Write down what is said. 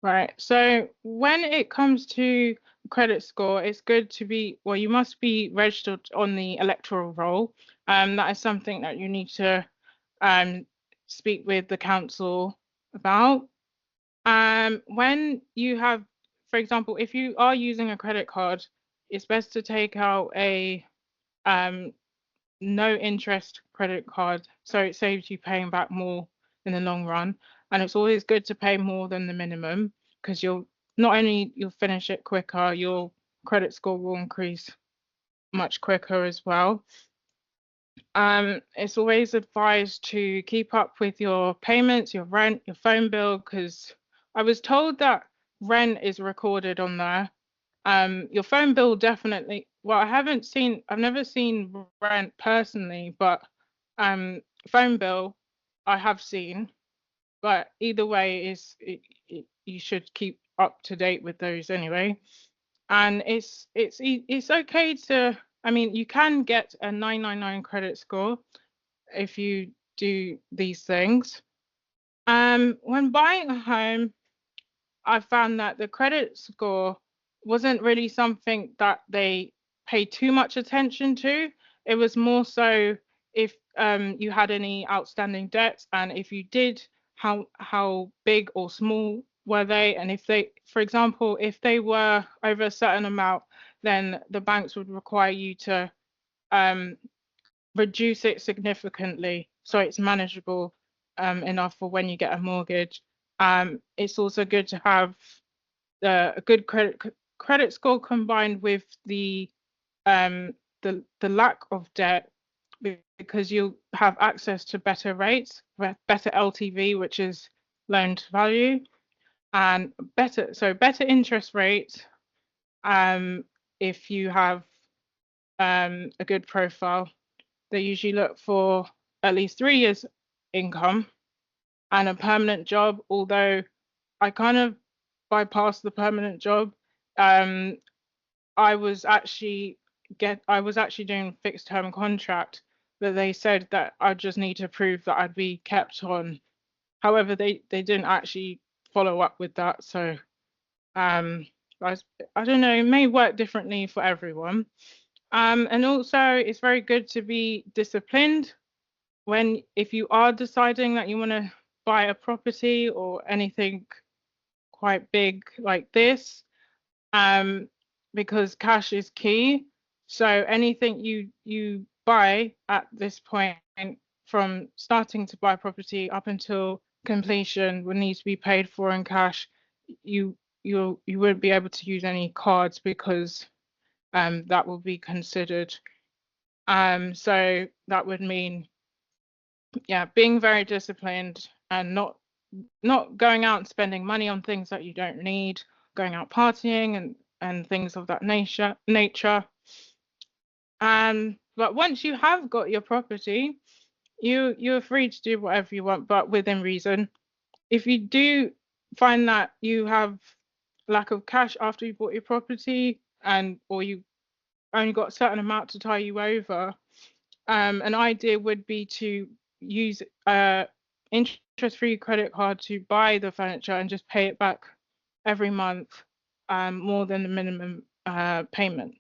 Right. So when it comes to credit score, it's good to be, well, you must be registered on the electoral roll. That is something that you need to speak with the council about. When you have, for example, if you are using a credit card, it's best to take out a um, no interest credit card, so it saves you paying back more in the long run. And it's always good to pay more than the minimum, because you'll not only you'll finish it quicker, your credit score will increase much quicker as well. It's always advised to keep up with your payments, your rent, your phone bill, because I was told that rent is recorded on there. Your phone bill definitely, well, I've never seen rent personally, but phone bill I have seen. But either way, you should keep up to date with those anyway. And it's okay to, I mean, you can get a 999 credit score if you do these things. When buying a home, I found that the credit score wasn't really something that they paid too much attention to. It was more so if you had any outstanding debts, and if you did, how big or small were they? And if they, for example, if they were over a certain amount, then the banks would require you to um, reduce it significantly so it's manageable enough for when you get a mortgage. It's also good to have a good credit score combined with um, the lack of debt, because you have access to better rates, better LTV, which is loan to value, and better interest rates. Um, if you have a good profile, they usually look for at least 3 years income and a permanent job, although I kind of bypassed the permanent job. Um, I was actually doing fixed term contract, but they said that I just need to prove that I'd be kept on. However, they didn't actually follow up with that. So um I, I don't know, it may work differently for everyone. And also it's very good to be disciplined when, if you are deciding that you want to buy a property or anything quite big like this, um, because cash is key. So anything you buy at this point, from starting to buy property up until completion, will need to be paid for in cash. You wouldn't be able to use any cards, because that will be considered. So that would mean, yeah, being very disciplined and not going out and spending money on things that you don't need, going out partying and things of that nature. But once you have got your property, you're free to do whatever you want, but within reason. If you do find that you have lack of cash after you bought your property, and or you only got a certain amount to tie you over, an idea would be to use a interest-free credit card to buy the furniture and just pay it back every month, more than the minimum payment.